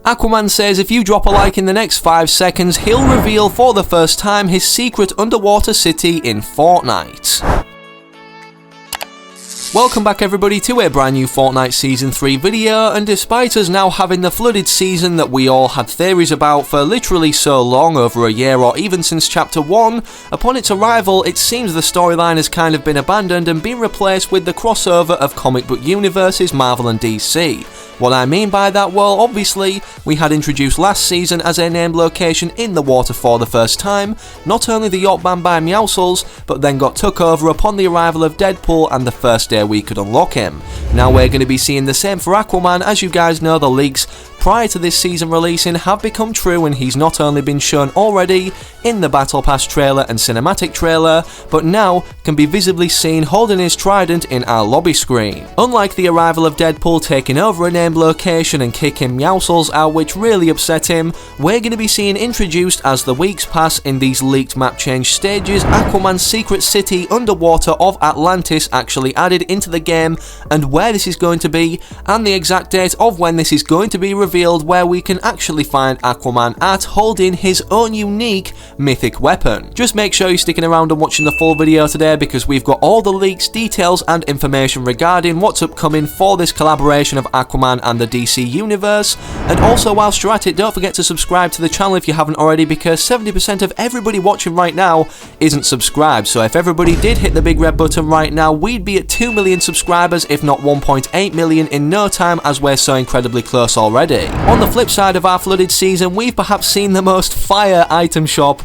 Aquaman says if you drop a like in the next 5 seconds, he'll reveal for the first time his secret underwater city in Fortnite. Welcome back everybody to a brand new Fortnite Season 3 video, and despite us now having the flooded season that we all had theories about for literally so long, over a year or even since Chapter 1, upon its arrival it seems the storyline has kind of been abandoned and been replaced with the crossover of comic book universes Marvel and DC. What I mean by that, well, obviously, we had introduced last season as a named location in the water for the first time, not only the yacht banned by Meowscles, but then got took over upon the arrival of Deadpool and the first day we could unlock him. Now we're going to be seeing the same for Aquaman. As you guys know, the leaks prior to this season releasing have become true, and he's not only been shown already in the Battle Pass trailer and cinematic trailer, but now can be visibly seen holding his trident in our lobby screen. Unlike the arrival of Deadpool taking over a named location and kicking Meowscles out, which really upset him, we're going to be seeing introduced as the weeks pass in these leaked map change stages, Aquaman's secret city underwater of Atlantis actually added into the game, and where this is going to be, and the exact date of when this is going to be revealed, where we can actually find Aquaman at holding his own unique mythic weapon. Just make sure you're sticking around and watching the full video today, because we've got all the leaks, details and information regarding what's upcoming for this collaboration of Aquaman and the DC Universe. And also, whilst you're at it, don't forget to subscribe to the channel if you haven't already, because 70% of everybody watching right now isn't subscribed. So if everybody did hit the big red button right now, we'd be at 2 million subscribers, if not 1.8 million in no time, as we're so incredibly close already. On the flip side of our flooded season, we've perhaps seen the most fire item shop.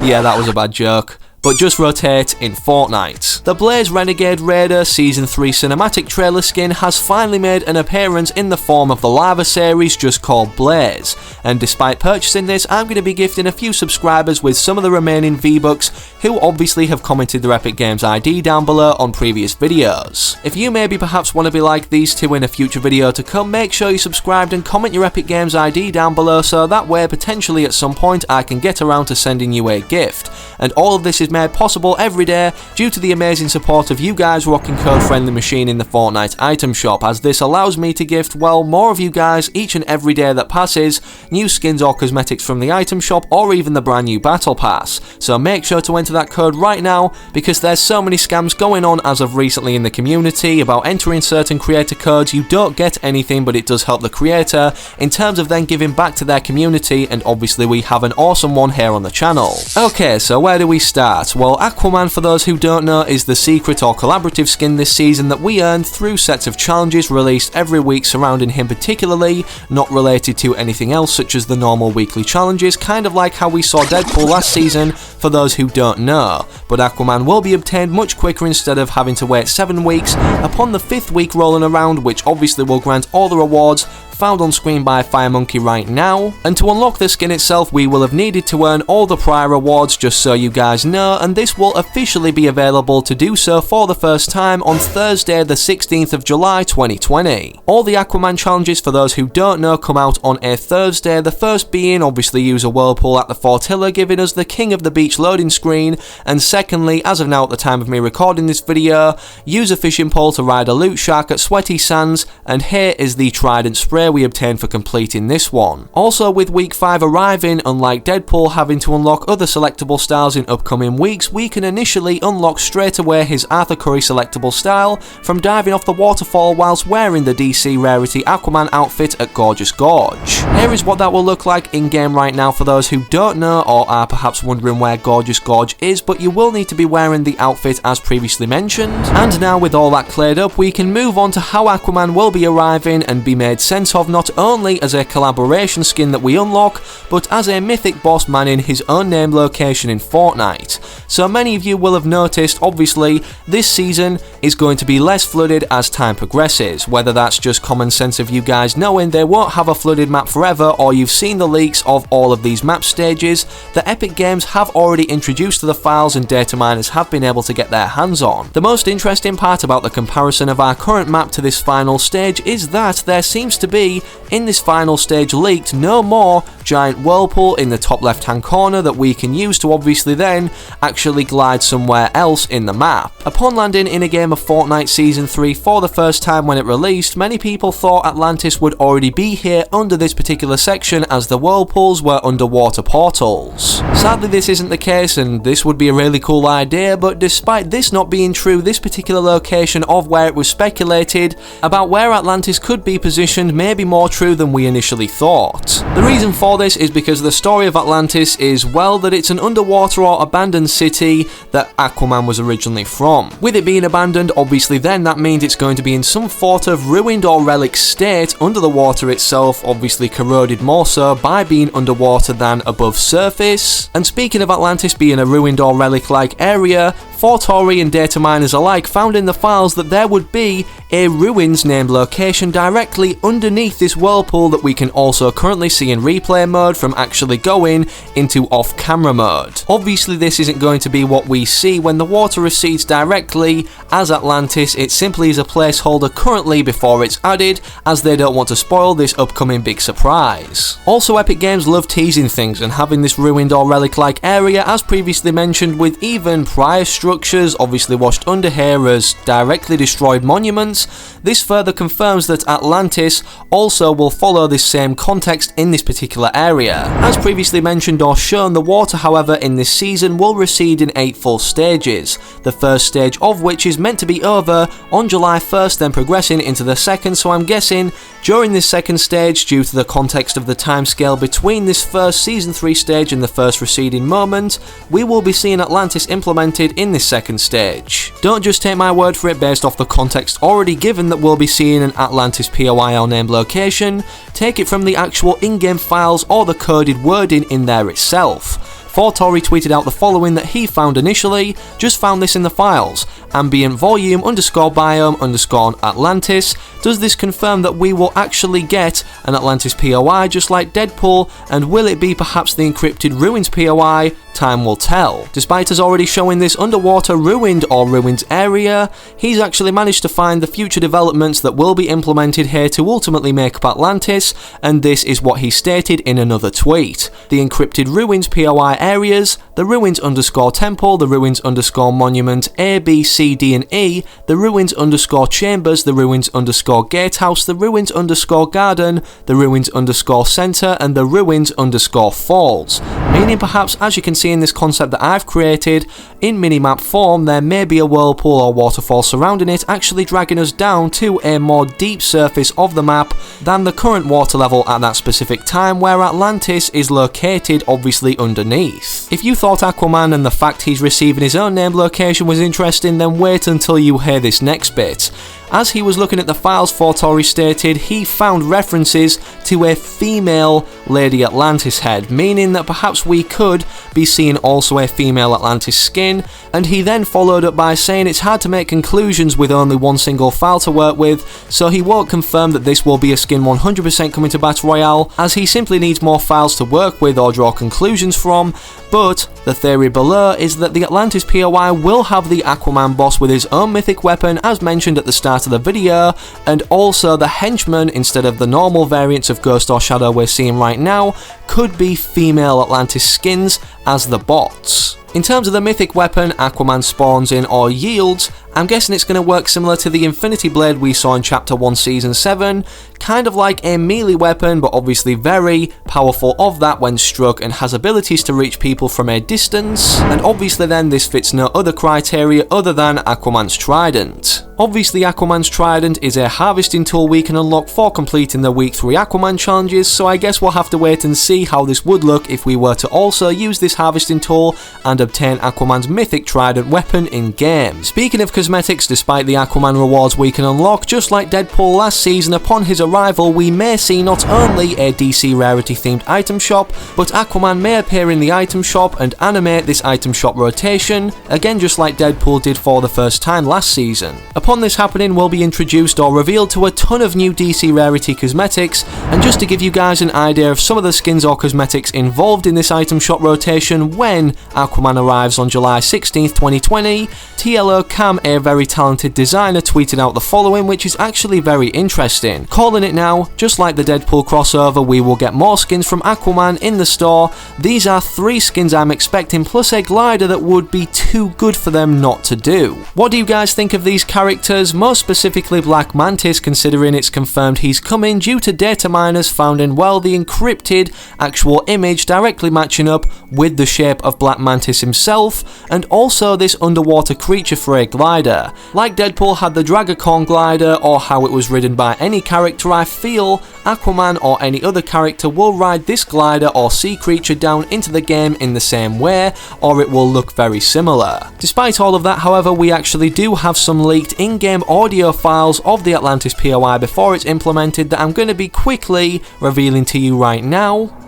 Yeah, that was a bad joke. But just rotate in Fortnite. The Blaze Renegade Raider Season 3 cinematic trailer skin has finally made an appearance in the form of the Lava series just called Blaze, and despite purchasing this, I'm going to be gifting a few subscribers with some of the remaining V-Bucks who obviously have commented their Epic Games ID down below on previous videos. If you maybe perhaps want to be like these two in a future video to come, make sure you subscribed and comment your Epic Games ID down below, so that way potentially at some point I can get around to sending you a gift. And all of this is made possible every day due to the amazing support of you guys rocking code FriendlyMachine in the Fortnite item shop, as this allows me to gift, well, more of you guys each and every day that passes, new skins or cosmetics from the item shop, or even the brand new Battle Pass. So make sure to enter that code right now, because there's so many scams going on as of recently in the community about entering certain creator codes. You don't get anything, but it does help the creator in terms of then giving back to their community, and obviously we have an awesome one here on the channel. Okay, so where do we start? Well, Aquaman, for those who don't know, is the secret or collaborative skin this season that we earn through sets of challenges released every week surrounding him particularly, not related to anything else such as the normal weekly challenges, kind of like how we saw Deadpool last season, for those who don't know. But Aquaman will be obtained much quicker instead of having to wait 7 weeks upon the 5th week rolling around, which obviously will grant all the rewards found on screen by Firemonkey right now. And to unlock the skin itself, we will have needed to earn all the prior rewards, just so you guys know, and this will officially be available to do so for the first time on Thursday the 16th of July 2020. All the Aquaman challenges, for those who don't know, come out on a Thursday, the first being obviously use a whirlpool at the Fortilla, giving us the King of the Beach loading screen, and secondly, as of now at the time of me recording this video, use a fishing pole to ride a loot shark at Sweaty Sands, and here is the trident spray we obtained for completing this one. Also, with week 5 arriving, unlike Deadpool having to unlock other selectable styles in upcoming weeks, we can initially unlock straight away his Arthur Curry selectable style from diving off the waterfall whilst wearing the DC rarity Aquaman outfit at Gorgeous Gorge. Here is what that will look like in game right now for those who don't know or are perhaps wondering where Gorgeous Gorge is, but you will need to be wearing the outfit as previously mentioned. And now with all that cleared up, we can move on to how Aquaman will be arriving and be made sense of, not only as a collaboration skin that we unlock, but as a mythic boss manning his own named location in Fortnite. So many of you will have noticed, obviously, this season is going to be less flooded as time progresses, whether that's just common sense of you guys knowing they won't have a flooded map forever, or you've seen the leaks of all of these map stages that Epic Games have already introduced to the files and data miners have been able to get their hands on. The most interesting part about the comparison of our current map to this final stage is that there seems to be see in this final stage leaked no more giant whirlpool in the top left hand corner that we can use to obviously then actually glide somewhere else in the map. Upon landing in a game of Fortnite Season 3 for the first time when it released, many people thought Atlantis would already be here under this particular section as the whirlpools were underwater portals. Sadly this isn't the case, and this would be a really cool idea, but despite this not being true, this particular location of where it was speculated about where Atlantis could be positioned may be more true than we initially thought. The reason for this is because the story of Atlantis is, well, that it's an underwater or abandoned city that Aquaman was originally from. With it being abandoned, obviously then that means it's going to be in some sort of ruined or relic state under the water itself, obviously corroded more so by being underwater than above surface. And speaking of Atlantis being a ruined or relic-like area, Fortori and data miners alike found in the files that there would be a ruins named location directly underneath this whirlpool that we can also currently see in replay mode from actually going into off-camera mode. Obviously this isn't going to be what we see when the water recedes directly as Atlantis, it simply is a placeholder currently before it's added, as they don't want to spoil this upcoming big surprise. Also, Epic Games love teasing things, and having this ruined or relic-like area, as previously mentioned, with even prior structures obviously washed under here as directly destroyed monuments, this further confirms that Atlantis also will follow this same context in this particular area. As previously mentioned or shown, the water however in this season will recede in 8 full stages, the first stage of which is meant to be over on July 1st, then progressing into the second, so I'm guessing during this second stage, due to the context of the timescale between this first Season 3 stage and the first receding moment, we will be seeing Atlantis implemented in this second stage. Don't just take my word for it based off the context already given that we'll be seeing an Atlantis POI or named location, take it from the actual in-game files or the coded wording in there itself. Fortori tweeted out the following that he found initially, just found this in the files, ambient volume _biome _Atlantis. Does this confirm that we will actually get an Atlantis POI just like Deadpool, and will it be perhaps the encrypted ruins POI? Time will tell. Despite us already showing this underwater ruined or ruins area, he's actually managed to find the future developments that will be implemented here to ultimately make up Atlantis, and this is what he stated in another tweet. The encrypted ruins POI areas, the ruins _temple, the ruins _monument A, B, C, D and E, the ruins _chambers, the ruins _gatehouse, the ruins _garden, the ruins _center, and the ruins _falls. Meaning perhaps, as you can see in this concept that I've created, in minimap form there may be a whirlpool or waterfall surrounding it, actually dragging us down to a more deep surface of the map than the current water level at that specific time, where Atlantis is located obviously underneath. If you thought Aquaman and the fact he's receiving his own named location was interesting, then wait until you hear this next bit. As he was looking at the files, Fortori stated he found references to a female Lady Atlantis head, meaning that perhaps we could be seeing also a female Atlantis skin, and he then followed up by saying it's hard to make conclusions with only one single file to work with, so he won't confirm that this will be a skin 100% coming to Battle Royale, as he simply needs more files to work with or draw conclusions from, but the theory below is that the Atlantis POI will have the Aquaman boss with his own mythic weapon as mentioned at the start of the video, and also the henchmen, instead of the normal variants of Ghost or Shadow we're seeing right now, could be female Atlantis skins as the bots. In terms of the mythic weapon Aquaman spawns in or yields, I'm guessing it's going to work similar to the Infinity Blade we saw in Chapter 1 Season 7, kind of like a melee weapon, but obviously very powerful of that when struck, and has abilities to reach people from a distance, and obviously then this fits no other criteria other than Aquaman's Trident. Obviously Aquaman's Trident is a harvesting tool we can unlock for completing the Week 3 Aquaman challenges, so I guess we'll have to wait and see how this would look if we were to also use this harvesting tool and obtain Aquaman's mythic Trident weapon in game. Speaking of cosmetics, despite the Aquaman rewards we can unlock, just like Deadpool last season, upon his arrival we may see not only a DC rarity themed item shop, but Aquaman may appear in the item shop and animate this item shop rotation, again just like Deadpool did for the first time last season. Upon this happening, we'll be introduced or revealed to a ton of new DC rarity cosmetics, and just to give you guys an idea of some of the skins or cosmetics involved in this item shop rotation when Aquaman arrives on July 16th, 2020, TLO Cam, a very talented designer, tweeted out the following, which is actually very interesting, calling spoiling it now, just like the Deadpool crossover, we will get more skins from Aquaman in the store. These are 3 skins I'm expecting, plus a glider that would be too good for them not to do. What do you guys think of these characters, most specifically Black Mantis, considering it's confirmed he's coming due to data miners found in, well, the encrypted actual image directly matching up with the shape of Black Mantis himself, and also this underwater creature for a glider. Like Deadpool had the Dragacorn glider, or how it was ridden by any character, I feel Aquaman or any other character will ride this glider or sea creature down into the game in the same way, or it will look very similar. Despite all of that, however, we actually do have some leaked in-game audio files of the Atlantis POI before it's implemented that I'm going to be quickly revealing to you right now.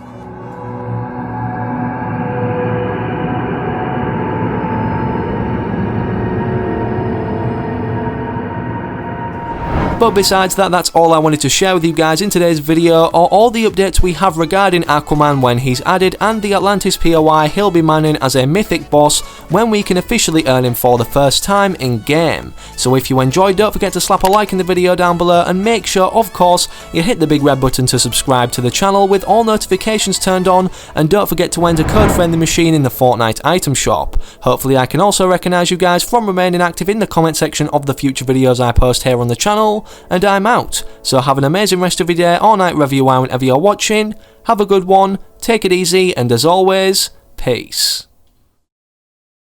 But besides that, that's all I wanted to share with you guys in today's video, or all the updates we have regarding Aquaman when he's added, and the Atlantis POI he'll be manning as a mythic boss when we can officially earn him for the first time in game. So if you enjoyed, don't forget to slap a like in the video down below, and make sure, of course, you hit the big red button to subscribe to the channel with all notifications turned on, and don't forget to enter code FriendlyMachine in the Fortnite item shop. Hopefully I can also recognise you guys from remaining active in the comment section of the future videos I post here on the channel. And I'm out, so have an amazing rest of your day or night wherever you are whenever you're watching. Have a good one, take it easy, and as always, peace.